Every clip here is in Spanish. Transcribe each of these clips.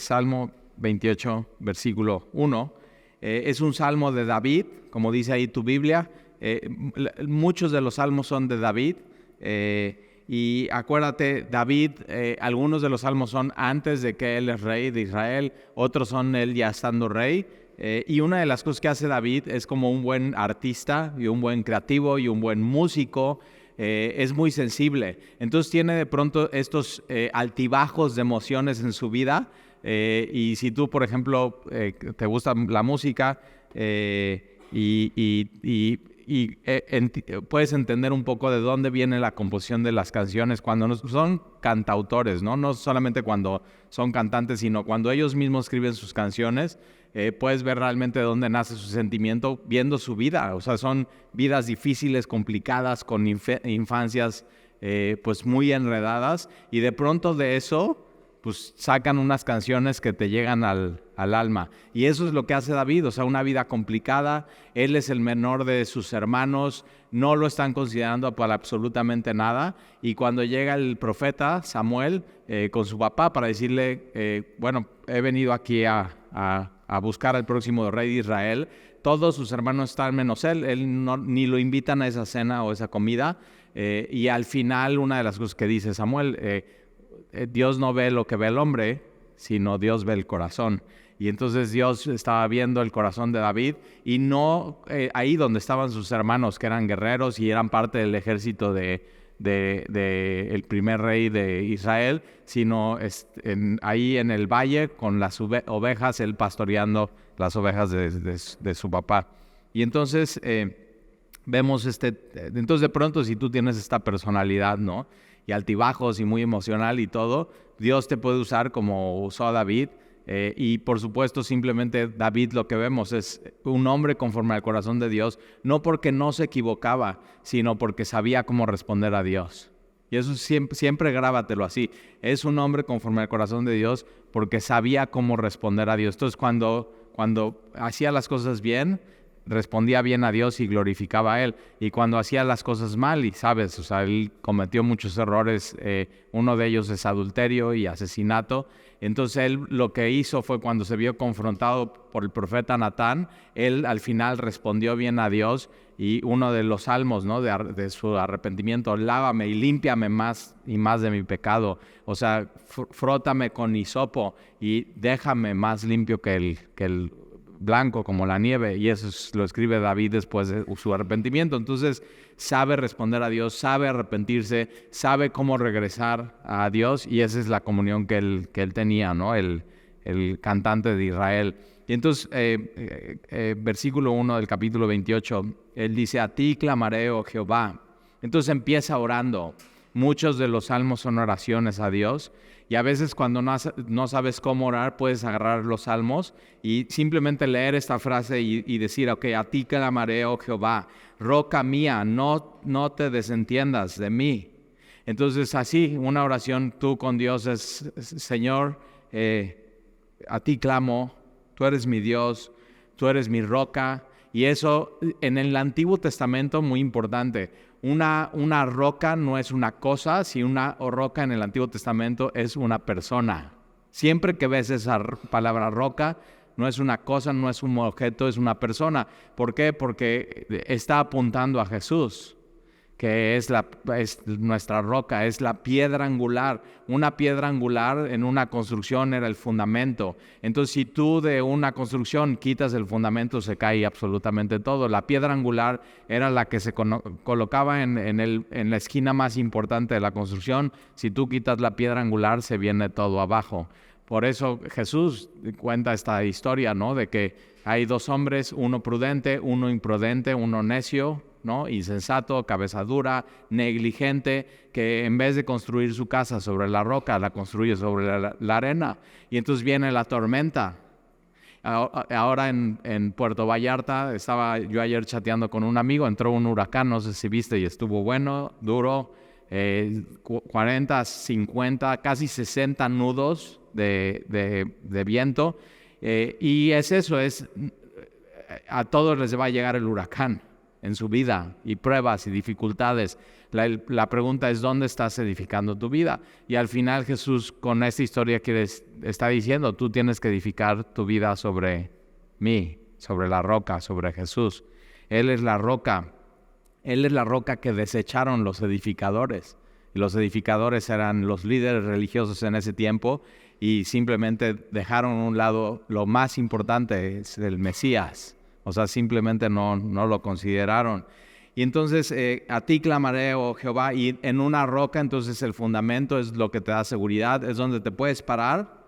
Salmo 28, versículo 1. Es un salmo de David, como dice ahí tu Biblia. Muchos de los salmos son de David. Y acuérdate, David, algunos de los salmos son antes de que él es rey de Israel, otros son él ya estando rey. Y una de las cosas que hace David es como un buen artista y un buen creativo y un buen músico. Es muy sensible. Entonces tiene de pronto estos altibajos de emociones en su vida. Y si tú, por ejemplo, te gusta la música puedes entender un poco de dónde viene la composición de las canciones cuando son cantautores, ¿no? No solamente cuando son cantantes, sino cuando ellos mismos escriben sus canciones. Puedes ver realmente de dónde nace su sentimiento viendo su vida. O sea, son vidas difíciles, complicadas, con infancias pues muy enredadas, y de pronto de eso pues sacan unas canciones que te llegan al alma. Y eso es lo que hace David, o sea, una vida complicada. Él es el menor de sus hermanos, no lo están considerando para absolutamente nada. Y cuando llega el profeta Samuel con su papá para decirle, bueno, he venido aquí a buscar al próximo rey de Israel, todos sus hermanos están menos él no, ni lo invitan a esa cena o esa comida. Y al final, una de las cosas que dice Samuel, Dios no ve lo que ve el hombre, sino Dios ve el corazón. Y entonces Dios estaba viendo el corazón de David, y no ahí donde estaban sus hermanos, que eran guerreros y eran parte del ejército de el primer rey de Israel, sino ahí en el valle con las ovejas, él pastoreando las ovejas de su papá. Y entonces vemos entonces de pronto, si tú tienes esta personalidad, ¿no?, y altibajos y muy emocional y todo, Dios te puede usar como usó a David. Y por supuesto, simplemente David, lo que vemos es un hombre conforme al corazón de Dios, no porque no se equivocaba, sino porque sabía cómo responder a Dios. Y eso siempre grábatelo así. Es un hombre conforme al corazón de Dios porque sabía cómo responder a Dios. Entonces, cuando hacía las cosas bien, respondía bien a Dios y glorificaba a Él. Y cuando hacía las cosas mal, y sabes, o sea, él cometió muchos errores, uno de ellos es adulterio y asesinato. Entonces él lo que hizo fue, cuando se vio confrontado por el profeta Natán, él al final respondió bien a Dios, y uno de los salmos, ¿no?, de su arrepentimiento: lávame y límpiame más y más de mi pecado. O sea, frótame con hisopo y déjame más limpio que el blanco como la nieve. Y eso lo escribe David después de su arrepentimiento. Entonces sabe responder a Dios, sabe arrepentirse, sabe cómo regresar a Dios, y esa es la comunión que él tenía, ¿no?, el cantante de Israel. Y entonces versículo 1 del capítulo 28, él dice: a ti clamaré, oh Jehová. Entonces empieza orando. Muchos de los salmos son oraciones a Dios, y a veces cuando no sabes cómo orar, puedes agarrar los salmos y simplemente leer esta frase y decir: ok, a ti clamaré, oh Jehová, roca mía, no te desentiendas de mí. Entonces así, una oración tú con Dios es: Señor, a ti clamo, tú eres mi Dios, tú eres mi roca. Y eso en el Antiguo Testamento, muy importante. Una roca no es una cosa, si una roca en el Antiguo Testamento es una persona. Siempre que ves esa palabra roca, no es una cosa, no es un objeto, es una persona. ¿Por qué? Porque está apuntando a Jesús, que es nuestra roca, es la piedra angular. Una piedra angular en una construcción era el fundamento. Entonces, si tú de una construcción quitas el fundamento, se cae absolutamente todo. La piedra angular era la que se colocaba en la esquina más importante de la construcción. Si tú quitas la piedra angular, se viene todo abajo. Por eso Jesús cuenta esta historia, ¿no?, de que hay dos hombres, uno prudente, uno imprudente, uno necio, ¿no?, insensato, cabeza dura, negligente, que en vez de construir su casa sobre la roca, la construye sobre la arena. Y entonces viene la tormenta. Ahora en Puerto Vallarta, estaba yo ayer chateando con un amigo, entró un huracán, no sé si viste, y estuvo bueno, duro, 40, 50, casi 60 nudos de viento. Y es eso, a todos les va a llegar el huracán. en su vida, y pruebas y dificultades. La pregunta es, ¿dónde estás edificando tu vida? Y al final Jesús con esta historia está diciendo, tú tienes que edificar tu vida sobre mí, sobre la roca, sobre Jesús. Él es la roca. Él es la roca que desecharon los edificadores. Y los edificadores eran los líderes religiosos en ese tiempo y simplemente dejaron a un lado lo más importante, es el Mesías. O sea, simplemente no lo consideraron. Y entonces, a ti clamaré, oh Jehová, y en una roca, entonces el fundamento es lo que te da seguridad, es donde te puedes parar.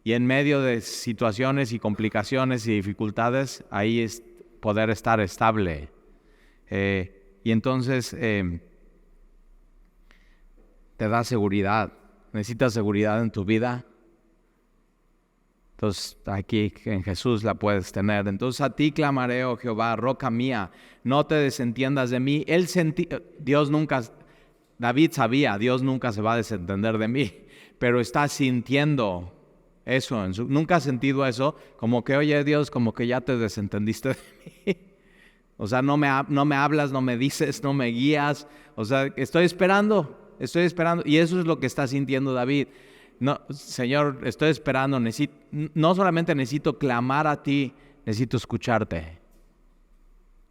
Y en medio de situaciones y complicaciones y dificultades, ahí es poder estar estable. Y entonces te da seguridad. ¿Necesitas seguridad en tu vida? Entonces aquí en Jesús la puedes tener. Entonces a ti clamaré, oh Jehová, roca mía, no te desentiendas de mí. David sabía, Dios nunca se va a desentender de mí, pero está sintiendo eso. Nunca ha sentido eso, como que, oye Dios, como que ya te desentendiste de mí. O sea, no me hablas, no me dices, no me guías. O sea, estoy esperando. Y eso es lo que está sintiendo David. No, Señor, estoy esperando. No solamente necesito clamar a ti, necesito escucharte.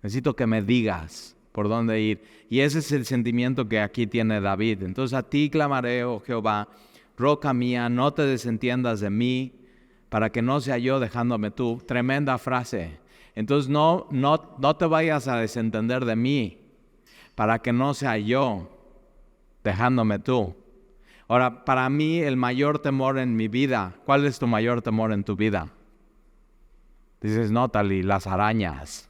Necesito que me digas por dónde ir. Y ese es el sentimiento que aquí tiene David. Entonces a ti clamaré, oh Jehová, roca mía, no te desentiendas de mí, para que no sea yo dejándome tú. Tremenda frase. Entonces no te vayas a desentender de mí, para que no sea yo dejándome tú. Ahora, para mí el mayor temor en mi vida, ¿cuál es tu mayor temor en tu vida? Dices, no, Tali, las arañas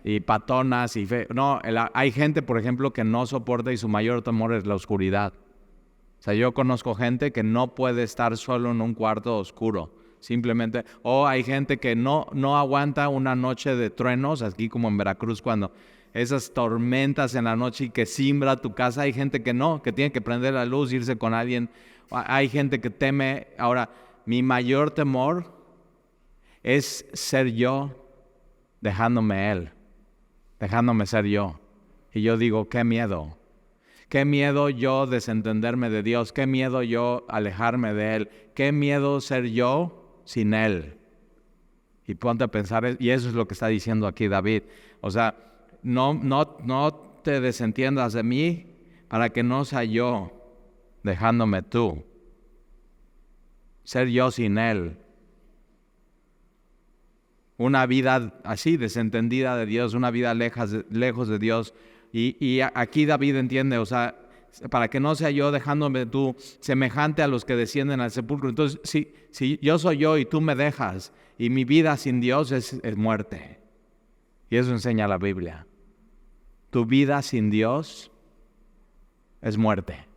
y patonas y no, hay gente, por ejemplo, que no soporta y su mayor temor es la oscuridad. O sea, yo conozco gente que no puede estar solo en un cuarto oscuro, simplemente. O hay gente que no aguanta una noche de truenos, aquí como en Veracruz, cuando esas tormentas en la noche y que simbra tu casa. Hay gente que no, que tiene que prender la luz, irse con alguien. Hay gente que teme. Ahora, mi mayor temor es ser yo dejándome Él, dejándome ser yo. Y yo digo, qué miedo. Qué miedo yo desentenderme de Dios. Qué miedo yo alejarme de Él. Qué miedo ser yo sin Él. Y ponte a pensar, y eso es lo que está diciendo aquí David. O sea, no te desentiendas de mí, para que no sea yo dejándome tú. Ser yo sin Él. Una vida así, desentendida de Dios, una vida lejos de Dios. Y aquí David entiende, o sea, para que no sea yo dejándome tú, semejante a los que descienden al sepulcro. Entonces, si yo soy yo y tú me dejas, y mi vida sin Dios es muerte. Y eso enseña la Biblia. Tu vida sin Dios es muerte.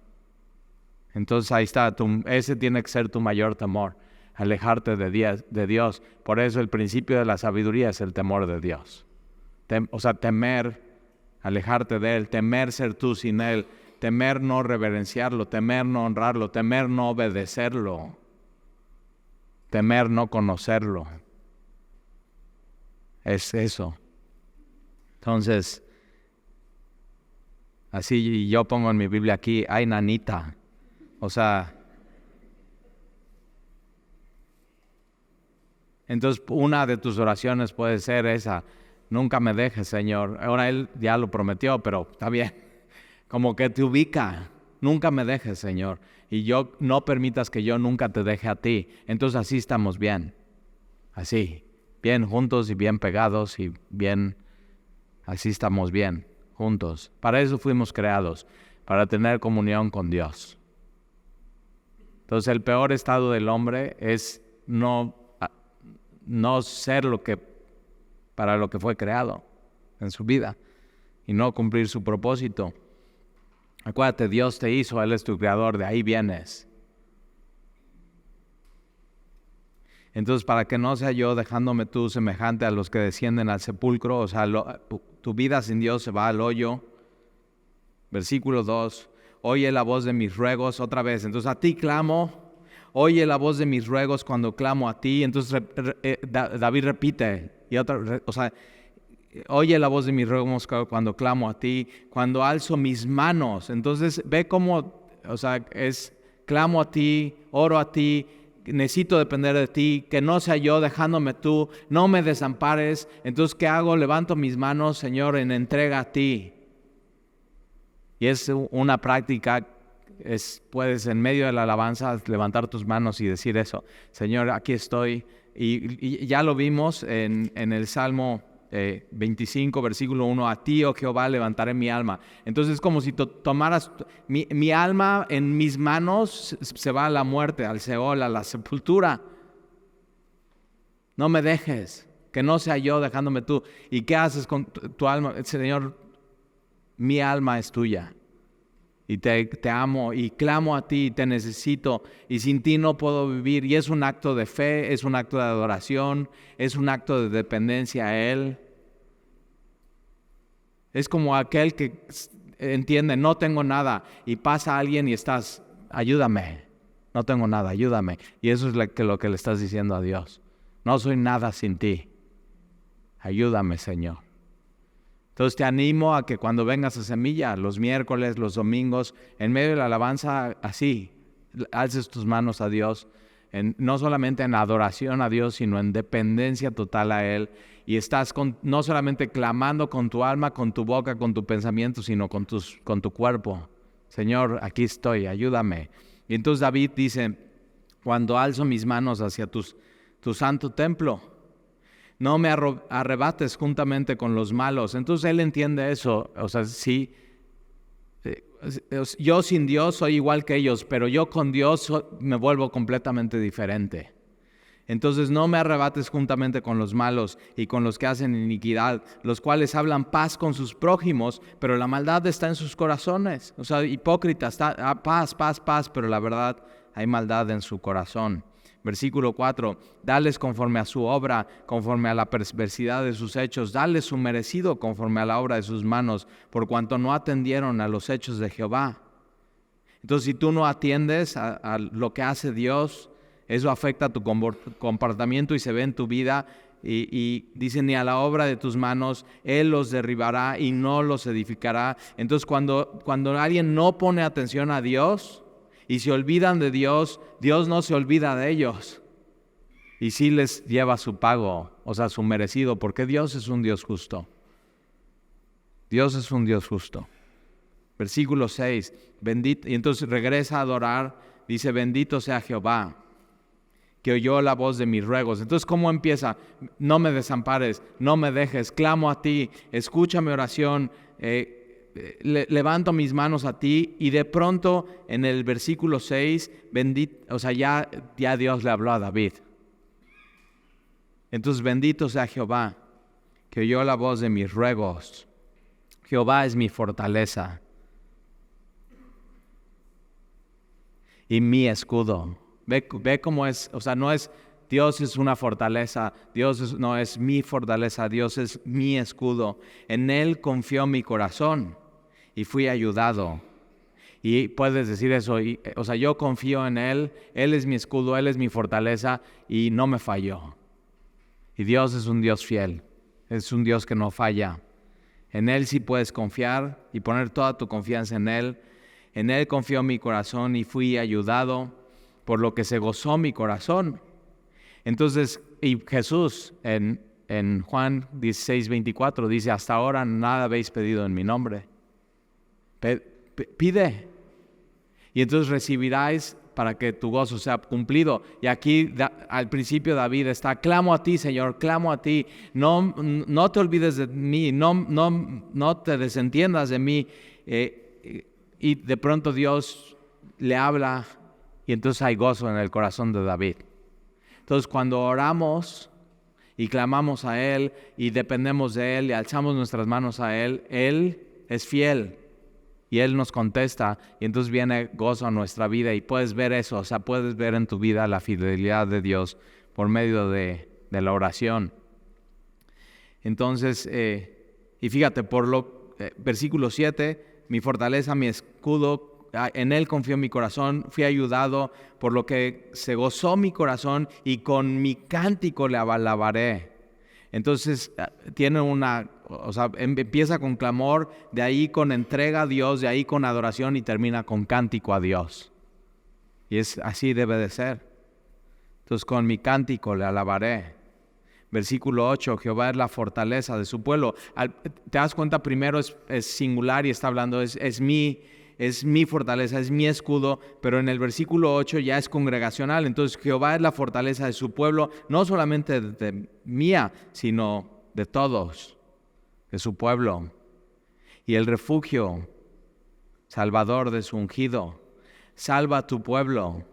Entonces ahí está, ese tiene que ser tu mayor temor, alejarte de Dios. Por eso el principio de la sabiduría es el temor de Dios. O sea, temer, alejarte de Él, temer ser tú sin Él, temer no reverenciarlo, temer no honrarlo, temer no obedecerlo, temer no conocerlo. Es eso. Entonces, así yo pongo en mi Biblia aquí, ay nanita, o sea, entonces una de tus oraciones puede ser esa, nunca me dejes, Señor. Ahora Él ya lo prometió, pero está bien, como que te ubica, nunca me dejes, Señor, y yo no permitas que yo nunca te deje a ti. Entonces así estamos bien, así, bien juntos y bien pegados y bien, así estamos bien. Juntos. Para eso fuimos creados, para tener comunión con Dios. Entonces el peor estado del hombre es no ser para lo que fue creado en su vida y no cumplir su propósito. Acuérdate, Dios te hizo, Él es tu creador, de ahí vienes. Entonces, para que no sea yo dejándome tú semejante a los que descienden al sepulcro, o sea, tu vida sin Dios se va al hoyo. Versículo 2, oye la voz de mis ruegos, otra vez. Entonces, a ti clamo, oye la voz de mis ruegos cuando clamo a ti. Entonces, David repite, o sea, oye la voz de mis ruegos cuando clamo a ti, cuando alzo mis manos. Entonces ve cómo, clamo a ti, oro a ti, necesito depender de ti, que no sea yo dejándome tú, no me desampares. Entonces, ¿qué hago? Levanto mis manos, Señor, en entrega a ti. Y es una práctica, puedes en medio de la alabanza levantar tus manos y decir eso: Señor, aquí estoy. Y ya lo vimos en el Salmo 25, versículo 1, a ti, oh Jehová, levantaré mi alma. Entonces es como si tomaras mi alma en mis manos, se va a la muerte, al Seol, a la sepultura. No me dejes, que no sea yo dejándome tú. ¿Y qué haces con tu alma? Señor, mi alma es tuya. Y te amo y clamo a ti, te necesito, y sin ti no puedo vivir. Y es un acto de fe, es un acto de adoración, es un acto de dependencia a Él. Es como aquel que entiende: no tengo nada, y pasa alguien y estás: ayúdame, no tengo nada, ayúdame. Y eso es lo que le estás diciendo a Dios: no soy nada sin ti, ayúdame, Señor. Entonces te animo a que cuando vengas a Semilla, los miércoles, los domingos, en medio de la alabanza, así, alces tus manos a Dios, no solamente en adoración a Dios, sino en dependencia total a Él. Y estás no solamente clamando con tu alma, con tu boca, con tu pensamiento, sino con tu cuerpo. Señor, aquí estoy, ayúdame. Y entonces David dice: cuando alzo mis manos hacia tu santo templo, no me arrebates juntamente con los malos. Entonces él entiende eso. Sí, yo sin Dios soy igual que ellos, pero yo con Dios me vuelvo completamente diferente. Entonces no me arrebates juntamente con los malos y con los que hacen iniquidad, los cuales hablan paz con sus prójimos, pero la maldad está en sus corazones. Hipócritas, paz, paz, paz, pero la verdad hay maldad en su corazón. Versículo 4, dales conforme a su obra, conforme a la perversidad de sus hechos, dales su merecido conforme a la obra de sus manos, por cuanto no atendieron a los hechos de Jehová. Entonces, si tú no atiendes a lo que hace Dios, eso afecta tu comportamiento y se ve en tu vida. Y dice: ni a la obra de tus manos, Él los derribará y no los edificará. Entonces, cuando alguien no pone atención a Dios y se olvidan de Dios, Dios no se olvida de ellos. Y sí les lleva su pago, su merecido, porque Dios es un Dios justo. Dios es un Dios justo. Versículo 6, bendito, y entonces regresa a adorar, dice: bendito sea Jehová, que oyó la voz de mis ruegos. Entonces, ¿cómo empieza? No me desampares, no me dejes, clamo a ti, escucha mi oración, levanto mis manos a ti. Y de pronto en el versículo 6, ya Dios le habló a David. Entonces, bendito sea Jehová, que oyó la voz de mis ruegos. Jehová es mi fortaleza y mi escudo. Ve cómo es, no es Dios es una fortaleza, no es mi fortaleza, Dios es mi escudo. En Él confió mi corazón y fui ayudado. Y puedes decir eso, yo confío en Él es mi escudo, Él es mi fortaleza y no me falló. Y Dios es un Dios fiel, es un Dios que no falla. En Él sí puedes confiar y poner toda tu confianza en Él. En Él confió mi corazón y fui ayudado, por lo que se gozó mi corazón. Entonces, y Jesús en Juan 16:24 dice: hasta ahora nada habéis pedido en mi nombre. Pide, y entonces recibirás para que tu gozo sea cumplido. Y aquí al principio David está: clamo a ti, Señor, clamo a ti. No te olvides de mí, no te desentiendas de mí. Y de pronto Dios le habla y entonces hay gozo en el corazón de David. Entonces, cuando oramos y clamamos a Él y dependemos de Él y alzamos nuestras manos a Él, Él es fiel y Él nos contesta, y entonces viene gozo a nuestra vida. Y puedes ver eso, puedes ver en tu vida la fidelidad de Dios por medio de la oración. Entonces, y fíjate, versículo 7, mi fortaleza, mi escudo, en Él confió mi corazón, fui ayudado, por lo que se gozó mi corazón y con mi cántico le alabaré. Entonces tiene una O sea, empieza con clamor, de ahí con entrega a Dios, de ahí con adoración y termina con cántico a Dios. Y así debe de ser. Entonces, con mi cántico le alabaré. Versículo 8, Jehová es la fortaleza de su pueblo. Te das cuenta, primero es singular y está hablando, es mi fortaleza, es mi escudo, pero en el versículo 8 ya es congregacional. Entonces, Jehová es la fortaleza de su pueblo, no solamente de mía, sino de todos, de su pueblo. Y el refugio, salvador de su ungido. Salva a tu pueblo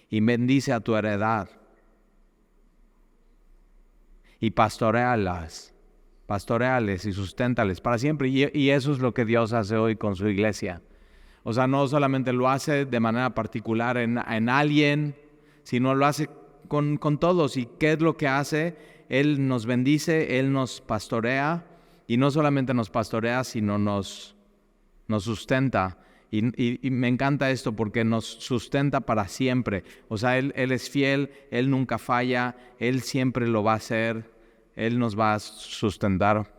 y bendice a tu heredad. Y pastoréales y susténtales para siempre. Y eso es lo que Dios hace hoy con su iglesia. O sea, no solamente lo hace de manera particular en alguien, sino lo hace con todos. ¿Y qué es lo que hace? Él nos bendice, Él nos pastorea, y no solamente nos pastorea, sino nos sustenta. Y me encanta esto porque nos sustenta para siempre. O sea, Él es fiel, Él nunca falla, Él siempre lo va a hacer, Él nos va a sustentar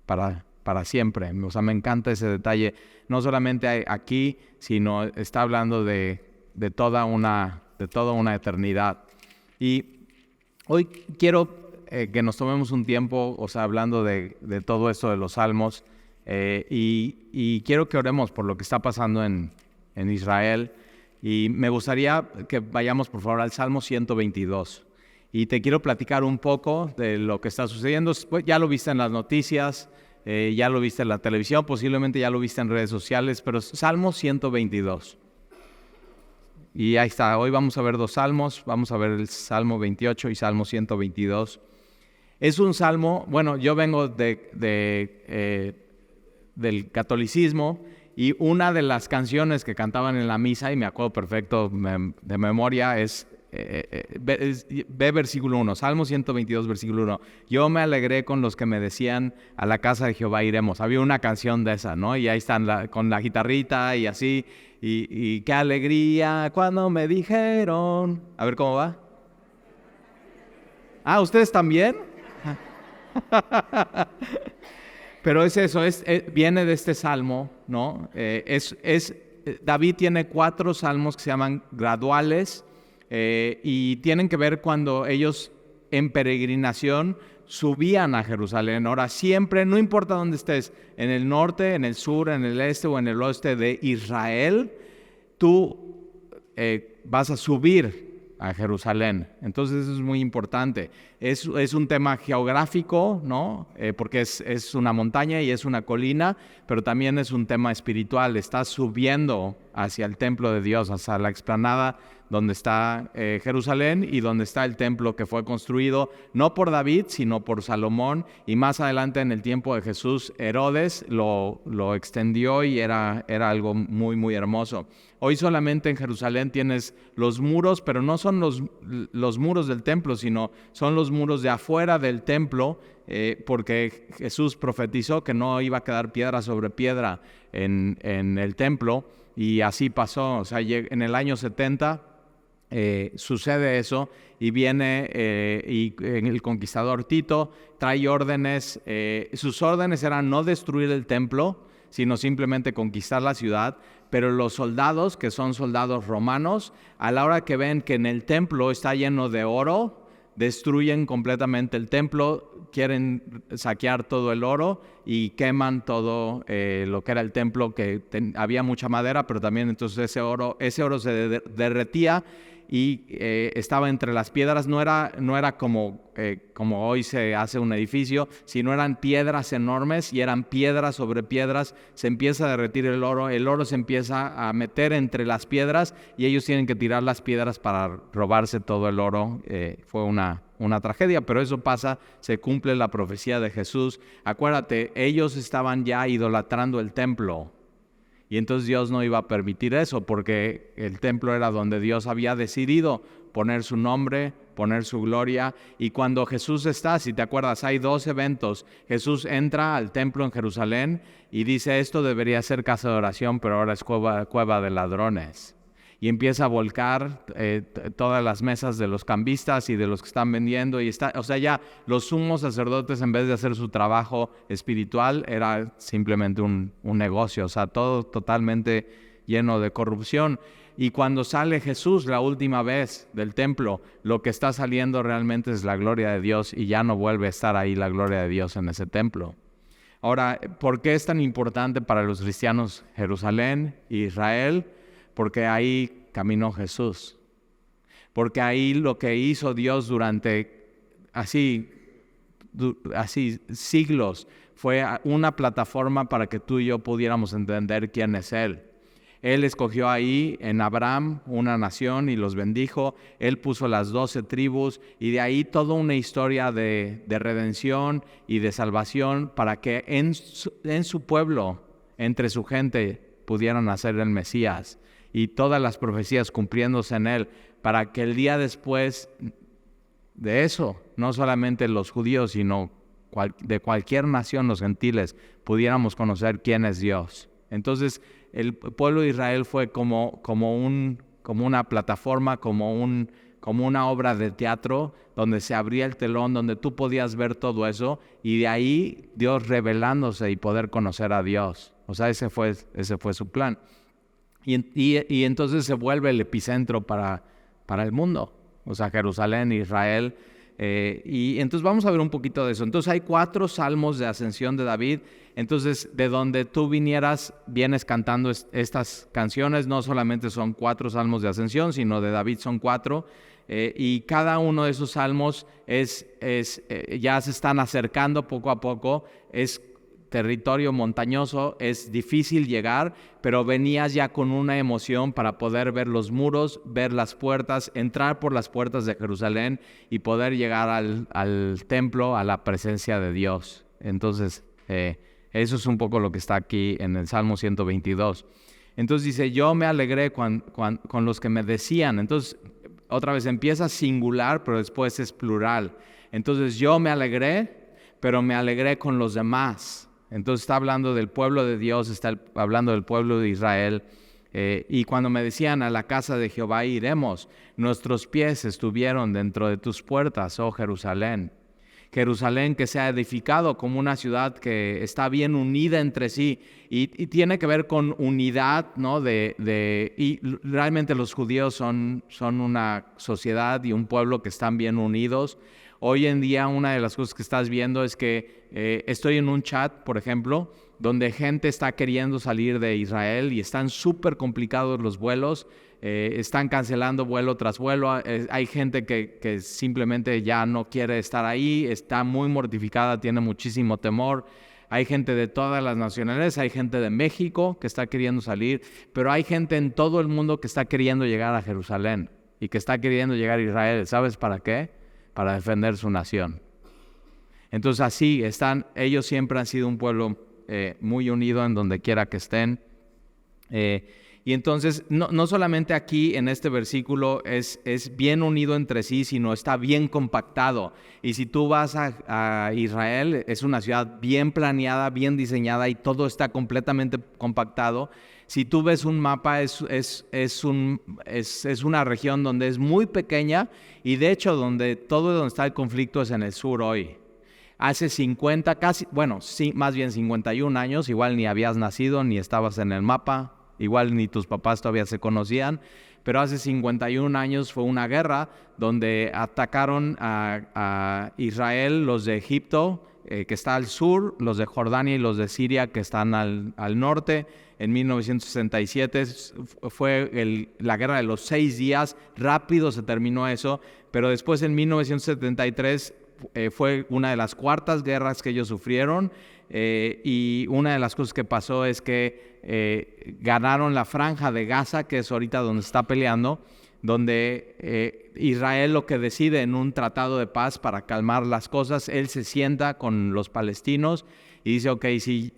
para siempre. O sea, me encanta ese detalle. No solamente aquí, sino está hablando de toda una eternidad. Y hoy quiero que nos tomemos un tiempo, o sea, hablando de todo esto de los salmos. Y quiero que oremos por lo que está pasando en Israel, y me gustaría que vayamos por favor al Salmo 122 y te quiero platicar un poco de lo que está sucediendo. Pues ya lo viste en las noticias, ya lo viste en la televisión, posiblemente ya lo viste en redes sociales, pero Salmo 122 y ahí está. Hoy vamos a ver dos salmos, vamos a ver el Salmo 28 y Salmo 122. Es un salmo, bueno, yo vengo del catolicismo, y una de las canciones que cantaban en la misa, y me acuerdo perfecto de memoria, ve versículo 1, Salmo 122, versículo 1. Yo me alegré con los que me decían, a la casa de Jehová iremos. Había una canción de esa, ¿no? Y ahí están con la guitarrita y así, y qué alegría cuando me dijeron. A ver cómo va. Ah, ¿ustedes también? Pero es eso, viene de este salmo, ¿no? David tiene 4 salmos que se llaman graduales, y tienen que ver cuando ellos en peregrinación subían a Jerusalén. Ahora siempre, no importa dónde estés, en el norte, en el sur, en el este o en el oeste de Israel, tú vas a subir a Jerusalén. Entonces eso es muy importante. Es un tema geográfico, ¿no? Porque es una montaña y es una colina, pero también es un tema espiritual. Estás subiendo hacia el templo de Dios, hacia la explanada donde está Jerusalén y donde está el templo que fue construido no por David, sino por Salomón, y más adelante en el tiempo de Jesús, Herodes lo extendió y era algo muy, muy hermoso. Hoy solamente en Jerusalén tienes los muros, pero no son los muros del templo, sino son los muros de afuera del templo, porque Jesús profetizó que no iba a quedar piedra sobre piedra en el templo, y así pasó. O sea, en el año 70 sucede eso, y viene y el conquistador Tito trae órdenes. Sus órdenes eran no destruir el templo, sino simplemente conquistar la ciudad. Pero los soldados, que son soldados romanos, a la hora que ven que en el templo está lleno de oro, destruyen completamente el templo, quieren saquear todo el oro y queman todo lo que era el templo, que había mucha madera, pero también entonces ese oro se derretía y estaba entre las piedras. No era como hoy se hace un edificio, sino eran piedras enormes, y eran piedras sobre piedras. Se empieza a derretir el oro se empieza a meter entre las piedras, y ellos tienen que tirar las piedras para robarse todo el oro. Fue una tragedia, pero eso pasa, se cumple la profecía de Jesús. Acuérdate, ellos estaban ya idolatrando el templo, y entonces Dios no iba a permitir eso, porque el templo era donde Dios había decidido poner su nombre, poner su gloria. Y cuando Jesús está, si te acuerdas, hay 2 eventos. Jesús entra al templo en Jerusalén y dice: esto debería ser casa de oración, pero ahora es cueva de ladrones. y empieza a volcar todas las mesas de los cambistas y de los que están vendiendo. O sea, ya los sumos sacerdotes, en vez de hacer su trabajo espiritual, era simplemente un negocio. O sea, todo totalmente lleno de corrupción. Y cuando sale Jesús la última vez del templo, lo que está saliendo realmente es la gloria de Dios, y ya no vuelve a estar ahí la gloria de Dios en ese templo. Ahora, ¿por qué es tan importante para los cristianos Jerusalén e Israel? Porque ahí caminó Jesús. Porque ahí lo que hizo Dios durante así siglos fue una plataforma para que tú y yo pudiéramos entender quién es Él. Él escogió ahí en Abraham una nación y los bendijo. Él puso las 12 tribus y de ahí toda una historia de redención y de salvación para que en su pueblo, entre su gente, pudieran nacer el Mesías y todas las profecías cumpliéndose en Él, para que el día después de eso, no solamente los judíos, sino de cualquier nación, los gentiles, pudiéramos conocer quién es Dios. Entonces, el pueblo de Israel fue como una plataforma, como una obra de teatro, donde se abría el telón, donde tú podías ver todo eso, y de ahí Dios revelándose y poder conocer a Dios. O sea, ese fue su plan. Y entonces se vuelve el epicentro para el mundo. O sea, Jerusalén, Israel. Y entonces vamos a ver un poquito de eso. Entonces hay 4 salmos de ascensión de David. Entonces, de donde tú vienes cantando estas canciones, no solamente son 4 salmos de ascensión, sino de David son 4. Y cada uno de esos salmos ya se están acercando poco a poco. Es territorio montañoso, es difícil llegar, pero venías ya con una emoción para poder ver los muros, ver las puertas, entrar por las puertas de Jerusalén y poder llegar al templo, a la presencia de Dios. Entonces, eso es un poco lo que está aquí en el Salmo 122. Entonces dice, yo me alegré con los que me decían. Entonces, otra vez empieza singular, pero después es plural. Entonces, yo me alegré, pero me alegré con los demás. Entonces está hablando del pueblo de Dios, está hablando del pueblo de Israel. Y cuando me decían, a la casa de Jehová iremos, nuestros pies estuvieron dentro de tus puertas, oh Jerusalén. Jerusalén que se ha edificado como una ciudad que está bien unida entre sí. Y tiene que ver con unidad, ¿no? Y realmente los judíos son una sociedad y un pueblo que están bien unidos. Hoy en día una de las cosas que estás viendo es que estoy en un chat, por ejemplo, donde gente está queriendo salir de Israel y están súper complicados los vuelos, están cancelando vuelo tras vuelo, hay gente que simplemente ya no quiere estar ahí, está muy mortificada, tiene muchísimo temor. Hay gente de todas las nacionalidades, hay gente de México que está queriendo salir, pero hay gente en todo el mundo que está queriendo llegar a Jerusalén y que está queriendo llegar a Israel. ¿Sabes para qué? Para defender su nación. Entonces así ellos siempre han sido un pueblo muy unido en donde quiera que estén. Y entonces no solamente aquí en este versículo es bien unido entre sí, sino está bien compactado. Y si tú vas a Israel, es una ciudad bien planeada, bien diseñada y todo está completamente compactado. Si tú ves un mapa, es una región donde es muy pequeña y de hecho donde está el conflicto es en el sur hoy. Hace 51 años, igual ni habías nacido, ni estabas en el mapa, igual ni tus papás todavía se conocían, pero hace 51 años fue una guerra donde atacaron a Israel, los de Egipto, que está al sur, los de Jordania y los de Siria, que están al norte. En 1967 fue la guerra de los 6 días, rápido se terminó eso, pero después en 1973 fue una de las cuartas guerras que ellos sufrieron, y una de las cosas que pasó es que ganaron la franja de Gaza, que es ahorita donde está peleando, donde Israel lo que decide en un tratado de paz para calmar las cosas, él se sienta con los palestinos y dice, ok, si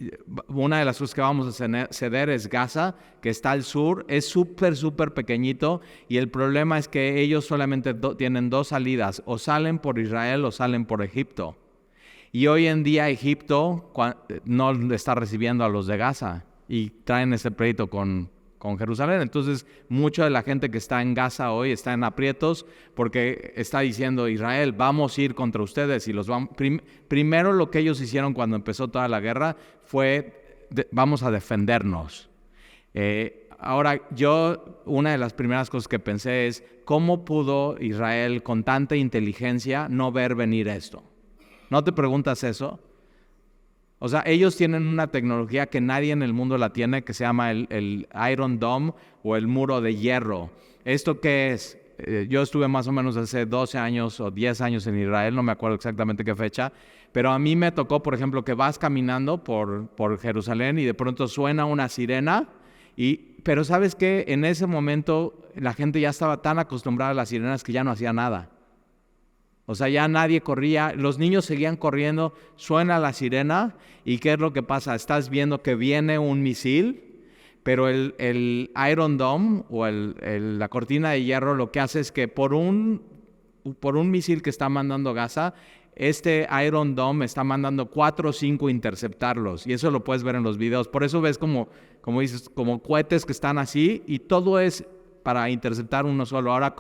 una de las cosas que vamos a ceder es Gaza, que está al sur, es súper pequeñito, y el problema es que ellos solamente tienen 2 salidas, o salen por Israel o salen por Egipto. Y hoy en día Egipto no está recibiendo a los de Gaza y traen ese pleito con con Jerusalén. Entonces, mucha de la gente que está en Gaza hoy está en aprietos porque está diciendo, Israel, vamos a ir contra ustedes. Y primero lo que ellos hicieron cuando empezó toda la guerra fue, vamos a defendernos. Ahora, una de las primeras cosas que pensé es, ¿cómo pudo Israel con tanta inteligencia no ver venir esto? ¿No te preguntas eso? O sea, ellos tienen una tecnología que nadie en el mundo la tiene, que se llama el Iron Dome o el muro de hierro. ¿Esto qué es? Yo estuve más o menos hace 12 años o 10 años en Israel, no me acuerdo exactamente qué fecha, pero a mí me tocó, por ejemplo, que vas caminando por Jerusalén y de pronto suena una sirena, pero ¿sabes qué? En ese momento la gente ya estaba tan acostumbrada a las sirenas que ya no hacía nada. O sea, ya nadie corría, los niños seguían corriendo, suena la sirena y ¿qué es lo que pasa? Estás viendo que viene un misil, pero el Iron Dome o la cortina de hierro lo que hace es que por un misil que está mandando Gaza, este Iron Dome está mandando 4 o 5 interceptarlos y eso lo puedes ver en los videos. Por eso ves como dices, como cohetes que están así y todo es para interceptar uno solo. Ahora,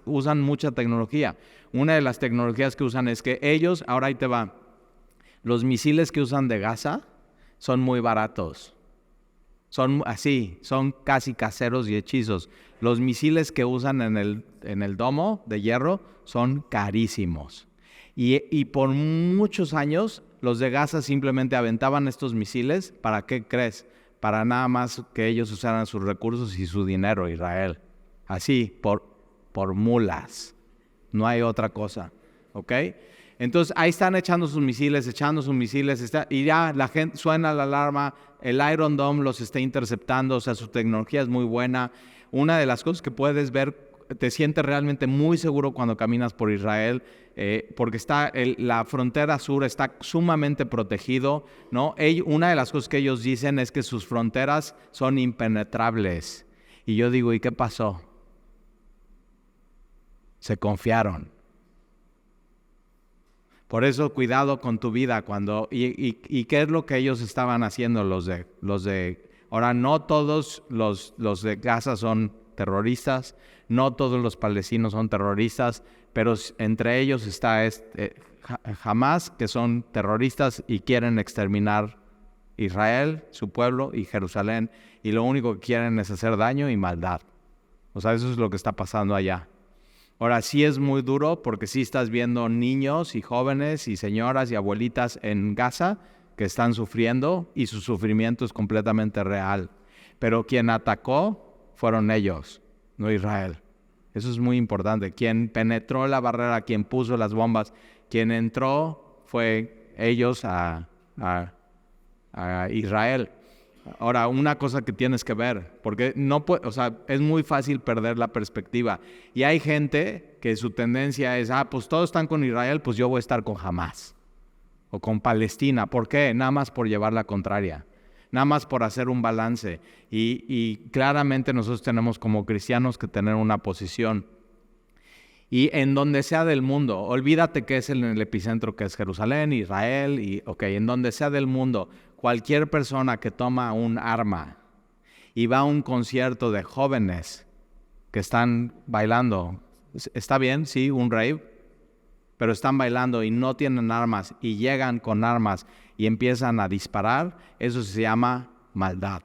usan mucha tecnología. Una de las tecnologías que usan es que ellos, ahora ahí te va, los misiles que usan de Gaza son muy baratos. Son así, son casi caseros y hechizos. Los misiles que usan en el domo de hierro son carísimos. Y por muchos años los de Gaza simplemente aventaban estos misiles. ¿Para qué crees? Para nada más que ellos usaran sus recursos y su dinero, Israel. Así, por mulas. No hay otra cosa, ¿ok? Entonces, ahí están echando sus misiles, y ya la gente suena la alarma, el Iron Dome los está interceptando, o sea, su tecnología es muy buena. Una de las cosas que puedes ver, te sientes realmente muy seguro cuando caminas por Israel, porque la frontera sur está sumamente protegido, ¿no? Una de las cosas que ellos dicen es que sus fronteras son impenetrables. Y yo digo, ¿y qué pasó? Se confiaron. Por eso cuidado con tu vida y qué es lo que ellos estaban haciendo los de ahora no todos los de Gaza son terroristas, no todos los palestinos son terroristas, pero entre ellos está Hamas, que son terroristas y quieren exterminar Israel, su pueblo y Jerusalén, y lo único que quieren es hacer daño y maldad. O sea, eso es lo que está pasando allá. Ahora, sí es muy duro porque sí estás viendo niños y jóvenes y señoras y abuelitas en Gaza que están sufriendo y su sufrimiento es completamente real. Pero quien atacó fueron ellos, no Israel. Eso es muy importante. Quien penetró la barrera, quien puso las bombas, quien entró fue ellos a Israel. Ahora, una cosa que tienes que ver, porque es muy fácil perder la perspectiva. Y hay gente que su tendencia es, pues todos están con Israel, pues yo voy a estar con Hamas o con Palestina. ¿Por qué? Nada más por llevar la contraria, nada más por hacer un balance. Y claramente nosotros tenemos como cristianos que tener una posición. Y en donde sea del mundo, olvídate que es en el epicentro que es Jerusalén, Israel, en donde sea del mundo, cualquier persona que toma un arma y va a un concierto de jóvenes que están bailando, está bien, sí, un rave, pero están bailando y no tienen armas y llegan con armas y empiezan a disparar, eso se llama maldad.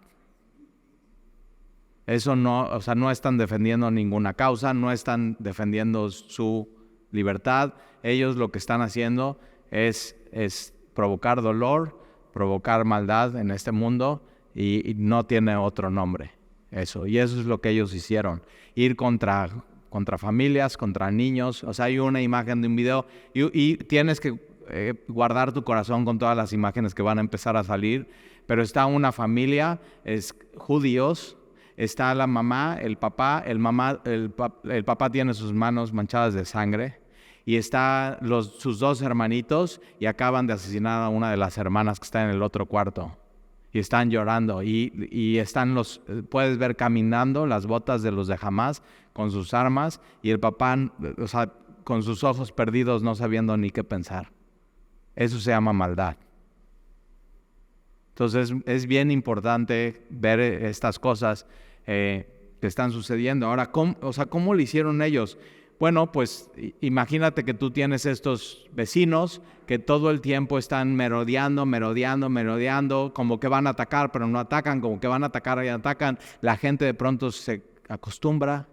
Eso no están defendiendo ninguna causa, no están defendiendo su libertad. Ellos lo que están haciendo es provocar dolor, provocar maldad en este mundo y no tiene otro nombre eso. Y eso es lo que ellos hicieron, ir contra familias, contra niños. O sea, hay una imagen de un video y tienes que guardar tu corazón con todas las imágenes que van a empezar a salir, pero está una familia, es judíos. Está la mamá, el papá, el papá tiene sus manos manchadas de sangre y está sus 2 hermanitos y acaban de asesinar a una de las hermanas que está en el otro cuarto y están llorando y están puedes ver caminando las botas de los de Hamas con sus armas y el papá, con sus ojos perdidos no sabiendo ni qué pensar. Eso se llama maldad. Entonces es bien importante ver estas cosas que están sucediendo. Ahora, ¿cómo lo hicieron ellos? Bueno, pues imagínate que tú tienes estos vecinos que todo el tiempo están merodeando, como que van a atacar, pero no atacan, como que van a atacar y atacan. La gente de pronto se acostumbra,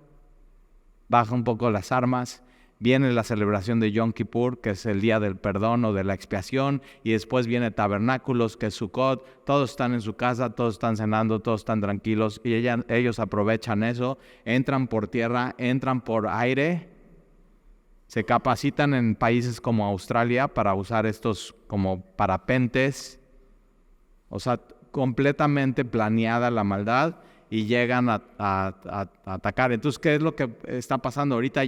baja un poco las armas. Viene la celebración de Yom Kippur, que es el día del perdón o de la expiación, y después viene Tabernáculos, que es Sukkot. Todos están en su casa, todos están cenando, todos están tranquilos, y ellos aprovechan eso, entran por tierra, entran por aire, se capacitan en países como Australia para usar estos como parapentes, o sea, completamente planeada la maldad, y llegan a atacar. Entonces, ¿qué es lo que está pasando? Ahorita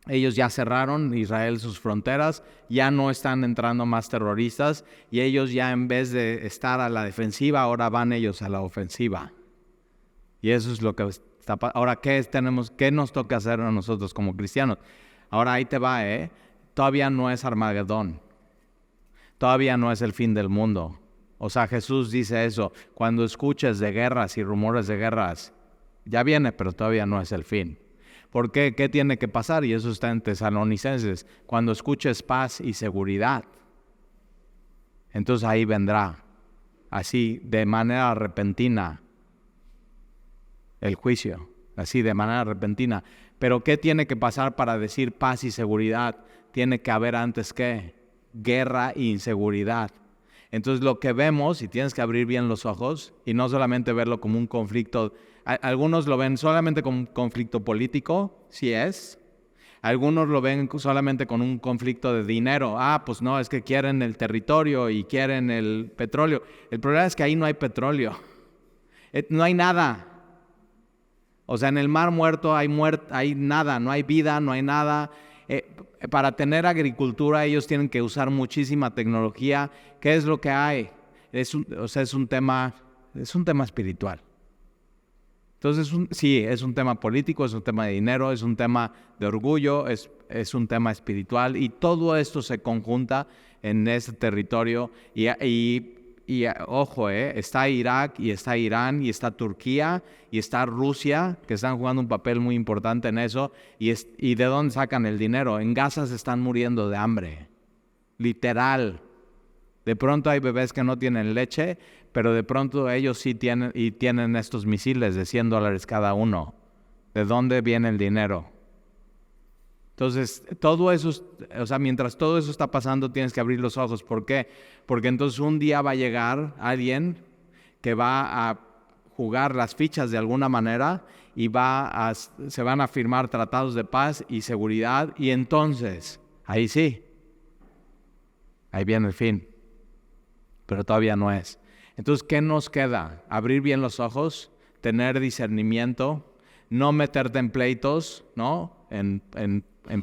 ellos ya cerraron Israel sus fronteras, ya no están entrando más terroristas, y ellos ya, en vez de estar a la defensiva, ahora van ellos a la ofensiva. Y eso es lo que está pasando. Ahora, ¿qué nos toca hacer a nosotros como cristianos? Ahora ahí te va, todavía no es Armagedón, todavía no es el fin del mundo. O sea, Jesús dice eso: cuando escuches de guerras y rumores de guerras, ya viene, pero todavía no es el fin. ¿Por qué? ¿Qué tiene que pasar? Y eso está en Tesalonicenses. Cuando escuches paz y seguridad, entonces ahí vendrá, así de manera repentina, el juicio, así de manera repentina. Pero ¿qué tiene que pasar para decir paz y seguridad? Tiene que haber antes ¿qué? Guerra e inseguridad. Entonces lo que vemos, y tienes que abrir bien los ojos y no solamente verlo como un conflicto. Algunos lo ven solamente como un conflicto político, sí es. Algunos lo ven solamente con un conflicto de dinero. Pues no, es que quieren el territorio y quieren el petróleo. El problema es que ahí no hay petróleo. No hay nada. O sea, en el Mar Muerto hay nada, no hay vida, no hay nada. Para tener agricultura ellos tienen que usar muchísima tecnología. ¿Qué es lo que hay? Es un tema espiritual. Entonces, es un tema político, es un tema de dinero, es un tema de orgullo, es un tema espiritual, y todo esto se conjunta en ese territorio. Y ojo, está Irak, y está Irán, y está Turquía, y está Rusia, que están jugando un papel muy importante en eso. ¿Y de dónde sacan el dinero? En Gaza se están muriendo de hambre, literal. De pronto hay bebés que no tienen leche, pero de pronto ellos sí tienen estos misiles de $100 cada uno. ¿De dónde viene el dinero? Entonces, todo eso, mientras todo eso está pasando, tienes que abrir los ojos. ¿Por qué? Porque entonces un día va a llegar alguien que va a jugar las fichas de alguna manera y se van a firmar tratados de paz y seguridad, y entonces, ahí sí, ahí viene el fin. Pero todavía no es. Entonces, ¿qué nos queda? Abrir bien los ojos, tener discernimiento, no meterte en pleitos, ¿no? En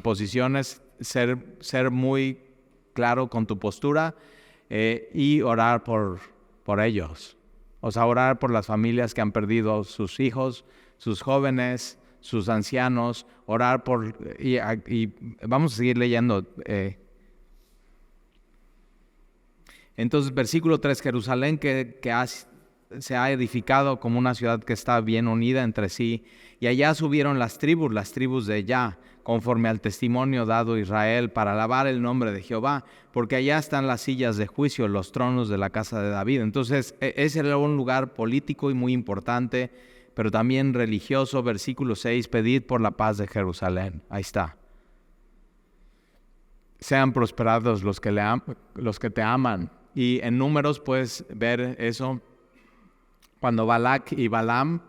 posiciones, ser muy claro con tu postura, y orar por ellos. O sea, orar por las familias que han perdido sus hijos, sus jóvenes, sus ancianos, orar y vamos a seguir leyendo. Entonces, versículo 3, Jerusalén que se ha edificado como una ciudad que está bien unida entre sí, y allá subieron las tribus de allá, conforme al testimonio dado a Israel, para alabar el nombre de Jehová, porque allá están las sillas de juicio, los tronos de la casa de David. Entonces, ese era un lugar político y muy importante, pero también religioso. Versículo 6, pedid por la paz de Jerusalén. Ahí está. Sean prosperados los que te aman. Y en Números puedes ver eso, cuando Balac y Balaam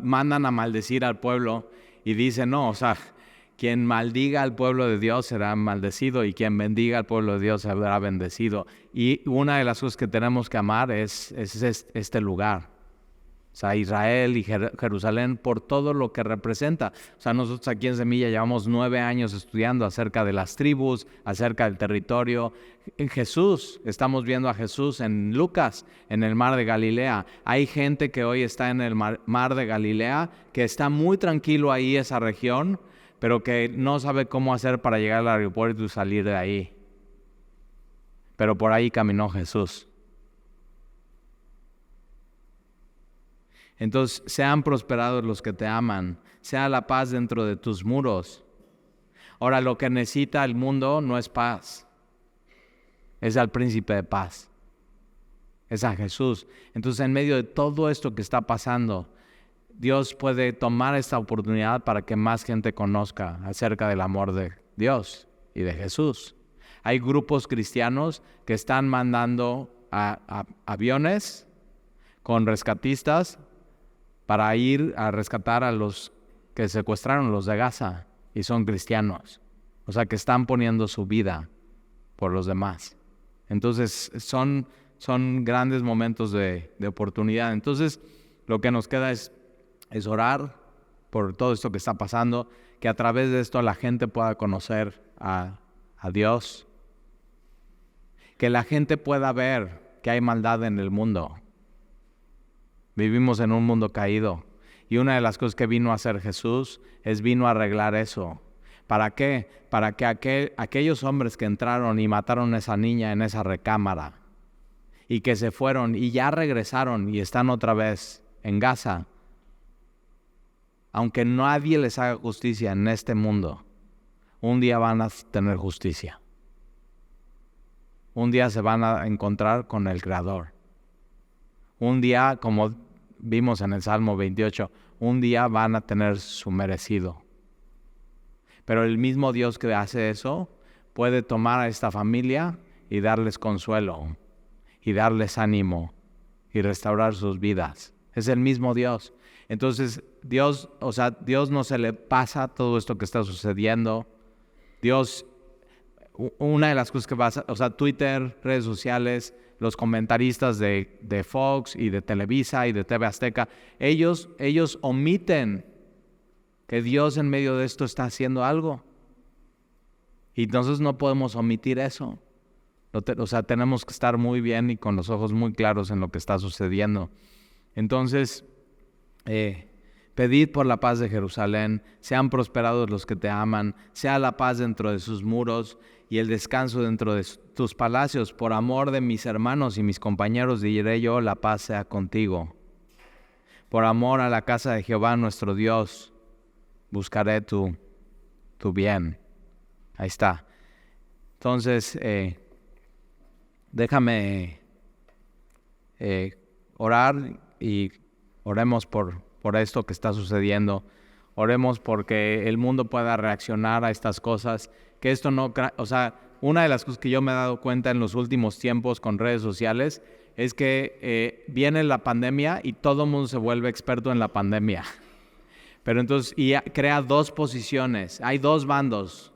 mandan a maldecir al pueblo, y dicen, no, quien maldiga al pueblo de Dios será maldecido, y quien bendiga al pueblo de Dios será bendecido. Y una de las cosas que tenemos que amar es este lugar. O sea, Israel y Jerusalén, por todo lo que representa. O sea, nosotros aquí en Semilla llevamos 9 años estudiando acerca de las tribus, acerca del territorio. En Jesús, estamos viendo a Jesús en Lucas, en el mar de Galilea. Hay gente que hoy está en el mar de Galilea, que está muy tranquilo ahí, esa región, pero que no sabe cómo hacer para llegar al aeropuerto y salir de ahí. Pero por ahí caminó Jesús. Entonces, sean prosperados los que te aman, sea la paz dentro de tus muros. Ahora, lo que necesita el mundo no es paz, es al príncipe de paz, es a Jesús. Entonces, en medio de todo esto que está pasando, Dios puede tomar esta oportunidad para que más gente conozca acerca del amor de Dios y de Jesús. Hay grupos cristianos que están mandando a aviones con rescatistas para ir a rescatar a los que secuestraron, los de Gaza, y son cristianos. O sea, que están poniendo su vida por los demás. Entonces, son grandes momentos de oportunidad. Entonces, lo que nos queda es orar por todo esto que está pasando, que a través de esto la gente pueda conocer a Dios, que la gente pueda ver que hay maldad en el mundo. Vivimos en un mundo caído y una de las cosas que vino a hacer Jesús vino a arreglar eso. ¿Para qué? Para que aquellos hombres que entraron y mataron a esa niña en esa recámara y que se fueron y ya regresaron y están otra vez en Gaza, aunque nadie les haga justicia en este mundo, un día van a tener justicia. Un día se van a encontrar con el Creador. Un día, como vimos en el Salmo 28, un día van a tener su merecido. Pero el mismo Dios que hace eso puede tomar a esta familia y darles consuelo y darles ánimo y restaurar sus vidas. Es el mismo Dios. Entonces, Dios no se le pasa todo esto que está sucediendo. Dios, una de las cosas que pasa, Twitter, redes sociales, los comentaristas de Fox y de Televisa y de TV Azteca, ellos omiten que Dios en medio de esto está haciendo algo. Y entonces no podemos omitir eso. Tenemos que estar muy bien y con los ojos muy claros en lo que está sucediendo. Entonces, pedid por la paz de Jerusalén, sean prosperados los que te aman, sea la paz dentro de sus muros y el descanso dentro de tus palacios. Por amor de mis hermanos y mis compañeros diré yo, la paz sea contigo. Por amor a la casa de Jehová nuestro Dios, buscaré tu bien. Ahí está. Entonces, déjame orar y oremos por esto que está sucediendo. Oremos porque el mundo pueda reaccionar a estas cosas. Que esto no, una de las cosas que yo me he dado cuenta en los últimos tiempos con redes sociales es que viene la pandemia y todo el mundo se vuelve experto en la pandemia. Pero entonces, crea dos posiciones. Hay dos bandos.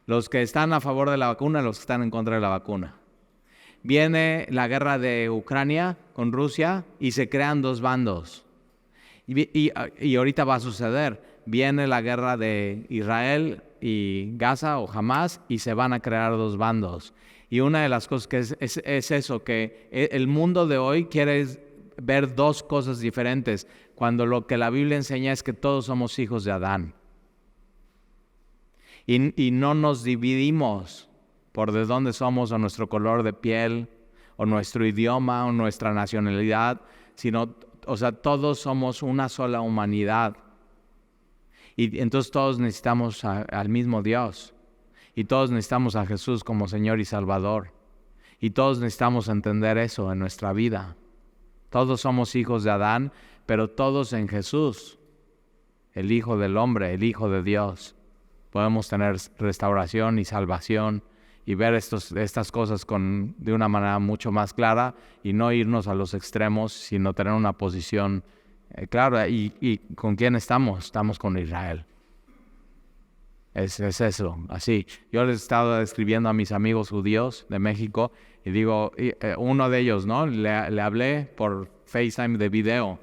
Los que están a favor de la vacuna y los que están en contra de la vacuna. Viene la guerra de Ucrania con Rusia y se crean dos bandos. Y ahorita va a suceder. Viene la guerra de Israel y Gaza o Hamas y se van a crear dos bandos. Y una de las cosas que es eso, que el mundo de hoy quiere ver dos cosas diferentes, cuando lo que la Biblia enseña es que todos somos hijos de Adán. Y no nos dividimos por de dónde somos o nuestro color de piel o nuestro idioma o nuestra nacionalidad, sino, todos somos una sola humanidad. Y entonces todos necesitamos al mismo Dios. Y todos necesitamos a Jesús como Señor y Salvador. Y todos necesitamos entender eso en nuestra vida. Todos somos hijos de Adán, pero todos en Jesús, el Hijo del Hombre, el Hijo de Dios. Podemos tener restauración y salvación y ver estas cosas de una manera mucho más clara y no irnos a los extremos, sino tener una posición clara. ¿Y con quién estamos? Estamos con Israel. Es eso, así. Yo les he estado escribiendo a mis amigos judíos de México y digo, uno de ellos, ¿no? Le hablé por FaceTime de video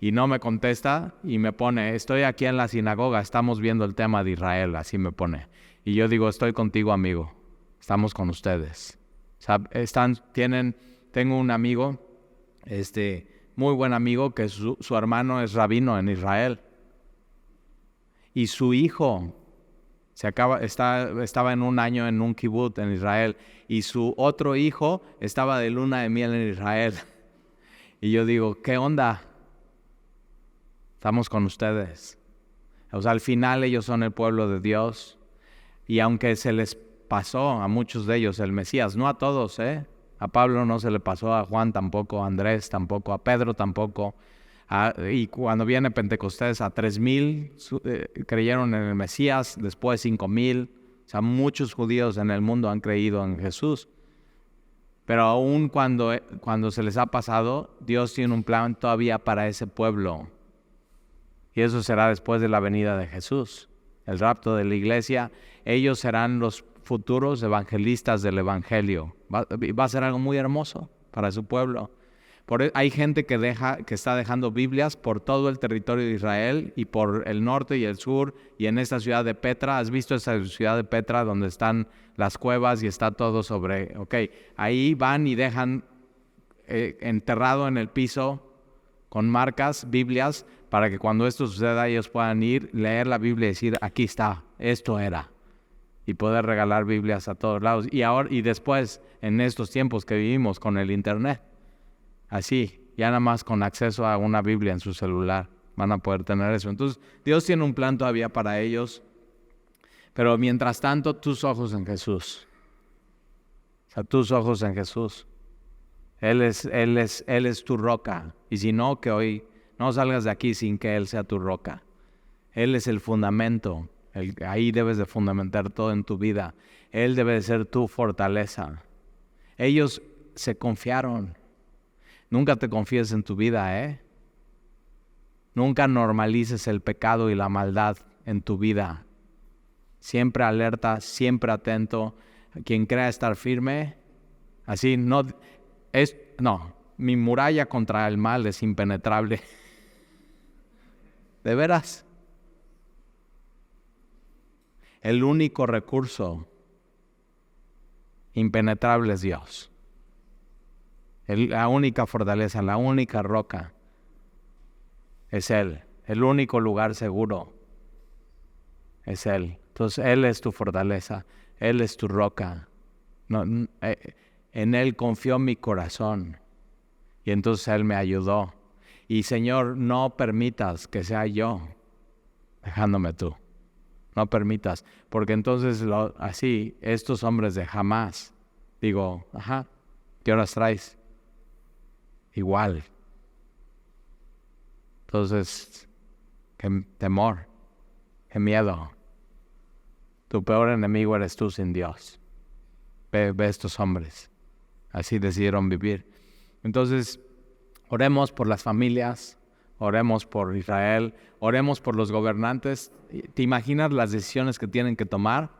y no me contesta y me pone, estoy aquí en la sinagoga, estamos viendo el tema de Israel, así me pone. Y yo digo, estoy contigo, amigo, estamos con ustedes. Tengo un amigo, muy buen amigo, que su hermano es rabino en Israel. Y su hijo estaba en un año en un kibutz en Israel. Y su otro hijo estaba de luna de miel en Israel. Y yo digo, ¿qué onda? Estamos con ustedes. O sea, al final ellos son el pueblo de Dios. Y aunque se les pasó a muchos de ellos el Mesías, no a todos, a Pablo no se le pasó, a Juan tampoco, a Andrés tampoco, a Pedro tampoco. Y cuando viene Pentecostés, a 3,000 creyeron en el Mesías, después 5,000. O sea, muchos judíos en el mundo han creído en Jesús. Pero aún cuando se les ha pasado, Dios tiene un plan todavía para ese pueblo. Y eso será después de la venida de Jesús, el rapto de la iglesia. Ellos serán los futuros evangelistas del Evangelio. Va a ser algo muy hermoso para su pueblo. Hay gente que está dejando Biblias por todo el territorio de Israel y por el norte y el sur y en esta ciudad de Petra. ¿Has visto esa ciudad de Petra donde están las cuevas y está todo sobre? Ahí van y dejan enterrado en el piso con marcas, Biblias, para que cuando esto suceda ellos puedan ir, leer la Biblia y decir, aquí está, esto era. Y poder regalar Biblias a todos lados. Y después, en estos tiempos que vivimos con el internet, así, ya nada más con acceso a una Biblia en su celular, van a poder tener eso. Entonces, Dios tiene un plan todavía para ellos, pero mientras tanto, tus ojos en Jesús. O sea, tus ojos en Jesús. Él es tu roca. Y si no, que hoy no salgas de aquí sin que Él sea tu roca. Él es el fundamento. Ahí debes de fundamentar todo en tu vida. Él debe de ser tu fortaleza. Ellos se confiaron. Nunca te confíes en tu vida, Nunca normalices el pecado y la maldad en tu vida. Siempre alerta, siempre atento. Quien crea estar firme, así no, mi muralla contra el mal es impenetrable. ¿De veras? El único recurso impenetrable es Dios. La única fortaleza, la única roca es Él. El único lugar seguro es Él. Entonces Él es tu fortaleza, Él es tu roca. En Él confió mi corazón y entonces Él me ayudó. Y Señor, no permitas que sea yo dejándome tú. No permitas, porque entonces así estos hombres de jamás, digo, ¿qué horas traes? Igual. Entonces, qué temor, qué miedo. Tu peor enemigo eres tú sin Dios. Ve estos hombres. Así decidieron vivir. Entonces, oremos por las familias, oremos por Israel, oremos por los gobernantes. ¿Te imaginas las decisiones que tienen que tomar?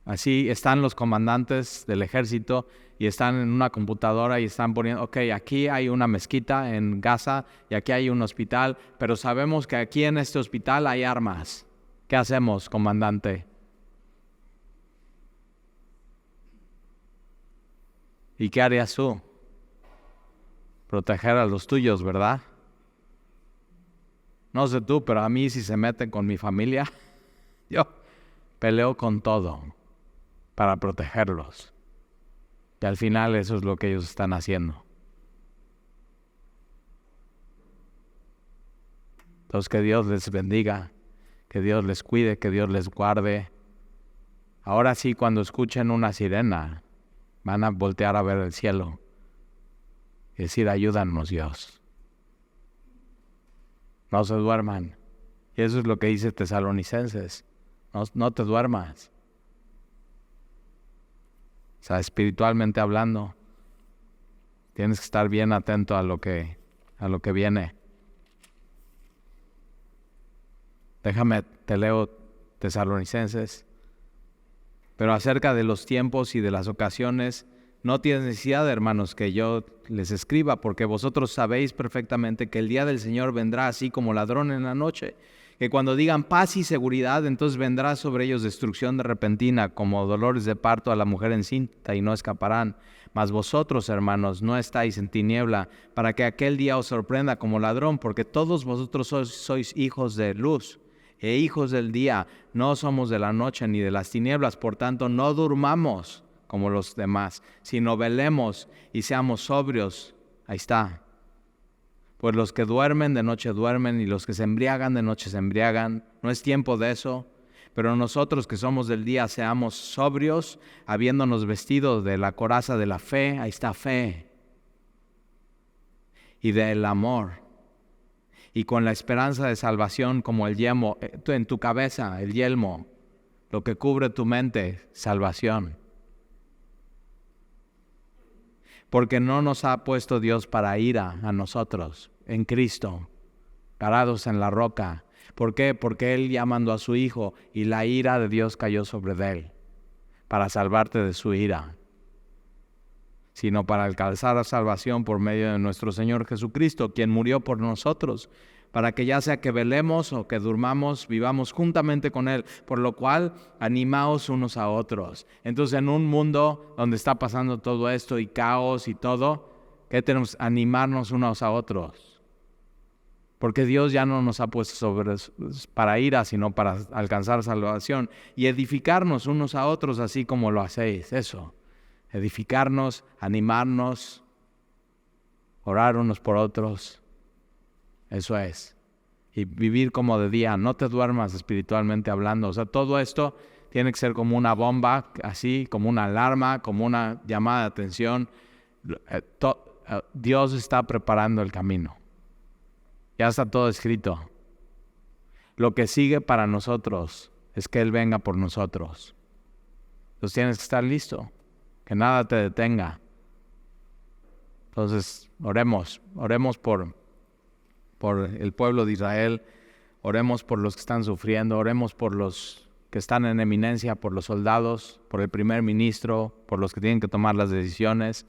Así están los comandantes del ejército y están en una computadora y están poniendo, aquí hay una mezquita en Gaza y aquí hay un hospital, pero sabemos que aquí en este hospital hay armas. ¿Qué hacemos, comandante? ¿Y qué harías tú? Proteger a los tuyos, ¿verdad? No sé tú, pero a mí si se meten con mi familia, yo peleo con todo para protegerlos. Y al final eso es lo que ellos están haciendo. Entonces que Dios les bendiga, que Dios les cuide, que Dios les guarde. Ahora sí, cuando escuchen una sirena, van a voltear a ver el cielo y decir, ayúdanos Dios. No se duerman. Y eso es lo que dice Tesalonicenses. No te duermas. O sea, espiritualmente hablando, tienes que estar bien atento a lo que viene. Te leo Tesalonicenses. Pero acerca de los tiempos y de las ocasiones, no tienes necesidad, hermanos, que yo les escriba, porque vosotros sabéis perfectamente que el día del Señor vendrá así como ladrón en la noche. Que cuando digan paz y seguridad, entonces vendrá sobre ellos destrucción repentina, como dolores de parto a la mujer encinta, y no escaparán. Mas vosotros, hermanos, no estáis en tiniebla, para que aquel día os sorprenda como ladrón, porque todos vosotros sois hijos de luz e hijos del día. No somos de la noche ni de las tinieblas, por tanto no durmamos como los demás, sino velemos y seamos sobrios. Ahí está. Pues los que duermen de noche duermen, y los que se embriagan de noche se embriagan. No es tiempo de eso. Pero nosotros que somos del día, seamos sobrios, habiéndonos vestido de la coraza de la fe, ahí está fe, y del amor, y con la esperanza de salvación como el yelmo, en tu cabeza, el yelmo, lo que cubre tu mente, salvación. Porque no nos ha puesto Dios para ira a nosotros, en Cristo, parados en la roca. ¿Por qué? Porque Él ya mandó a su Hijo y la ira de Dios cayó sobre Él para salvarte de su ira, sino para alcanzar la salvación por medio de nuestro Señor Jesucristo, quien murió por nosotros, para que ya sea que velemos o que durmamos, vivamos juntamente con Él, por lo cual animaos unos a otros. Entonces, en un mundo donde está pasando todo esto y caos y todo, ¿qué tenemos? Animarnos unos a otros. Porque Dios ya no nos ha puesto para ira, sino para alcanzar salvación y edificarnos unos a otros, así como lo hacéis. Eso, edificarnos, animarnos, orar unos por otros. Eso es. Y vivir como de día, no te duermas espiritualmente hablando. O sea, todo esto tiene que ser como una bomba, así, como una alarma, como una llamada de atención. Dios está preparando el camino. Ya está todo escrito. Lo que sigue para nosotros es que Él venga por nosotros. Entonces tienes que estar listo, que nada te detenga. Entonces oremos por el pueblo de Israel, oremos por los que están sufriendo, oremos por los que están en eminencia, por los soldados, por el primer ministro, por los que tienen que tomar las decisiones,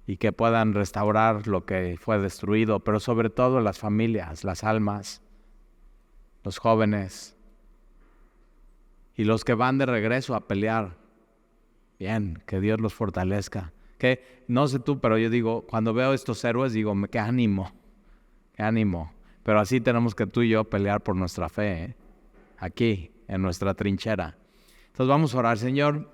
y que puedan restaurar lo que fue destruido, pero sobre todo las familias, las almas, los jóvenes y los que van de regreso a pelear. Bien, que Dios los fortalezca. Que no sé tú, pero yo digo, cuando veo estos héroes, digo, qué ánimo. Pero así tenemos que tú y yo pelear por nuestra fe, aquí, en nuestra trinchera. Entonces vamos a orar. Señor,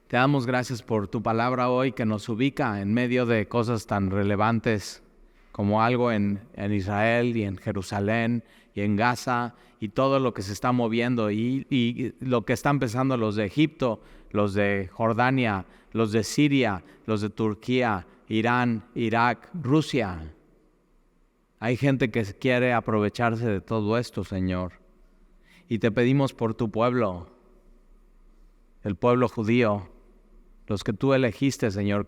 te damos gracias por tu palabra hoy, que nos ubica en medio de cosas tan relevantes como algo en Israel y en Jerusalén y en Gaza y todo lo que se está moviendo y lo que están pensando los de Egipto, los de Jordania, los de Siria, los de Turquía, Irán, Irak, Rusia. Hay gente que quiere aprovecharse de todo esto, Señor. Y te pedimos por tu pueblo, el pueblo judío, los que tú elegiste, Señor,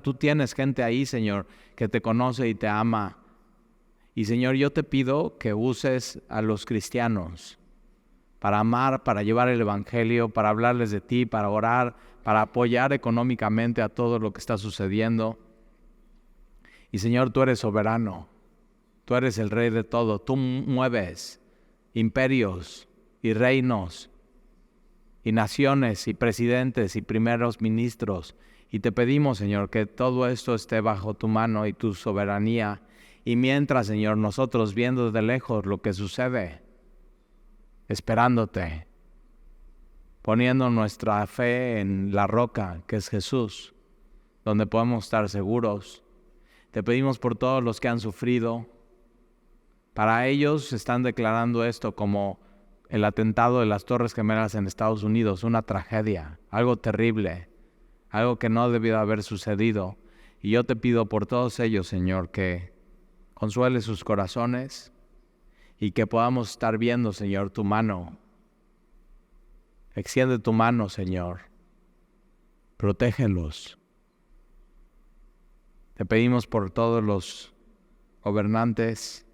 tú tienes gente ahí, Señor, que te conoce y te ama. Y, Señor, yo te pido que uses a los cristianos para amar, para llevar el evangelio, para hablarles de ti, para orar, para apoyar económicamente a todo lo que está sucediendo. Y, Señor, tú eres soberano, tú eres el rey de todo, tú mueves imperios y reinos y naciones y presidentes y primeros ministros. Y te pedimos, Señor, que todo esto esté bajo tu mano y tu soberanía. Y mientras, Señor, nosotros viendo de lejos lo que sucede, esperándote, poniendo nuestra fe en la roca que es Jesús, donde podemos estar seguros. Te pedimos por todos los que han sufrido. Para ellos están declarando esto como el atentado de las Torres Gemelas en Estados Unidos, una tragedia, algo terrible, algo que no debió haber sucedido. Y yo te pido por todos ellos, Señor, que consuele sus corazones y que podamos estar viendo, Señor, tu mano. Extiende tu mano, Señor. Protégelos. Te pedimos por todos los gobernantes,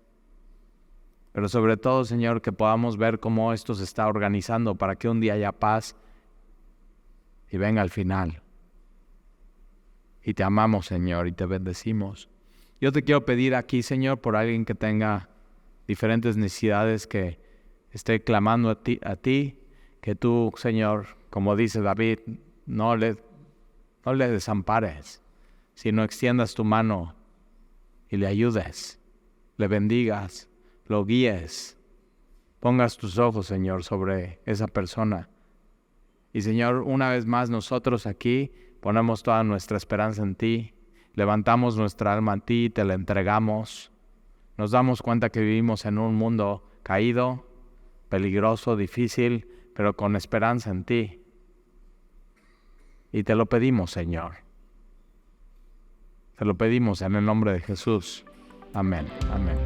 pero sobre todo, Señor, que podamos ver cómo esto se está organizando para que un día haya paz y venga al final. Y te amamos, Señor, y te bendecimos. Yo te quiero pedir aquí, Señor, por alguien que tenga diferentes necesidades, que esté clamando a ti, que tú, Señor, como dice David, no le desampares, sino extiendas tu mano y le ayudes, le bendigas, lo guíes, pongas tus ojos, Señor, sobre esa persona. Y, Señor, una vez más nosotros aquí ponemos toda nuestra esperanza en ti. levantamos nuestra alma a ti, te la entregamos. Nos damos cuenta que vivimos en un mundo caído, peligroso, difícil, pero con esperanza en ti. Y te lo pedimos, Señor. Te lo pedimos en el nombre de Jesús. Amén. Amén.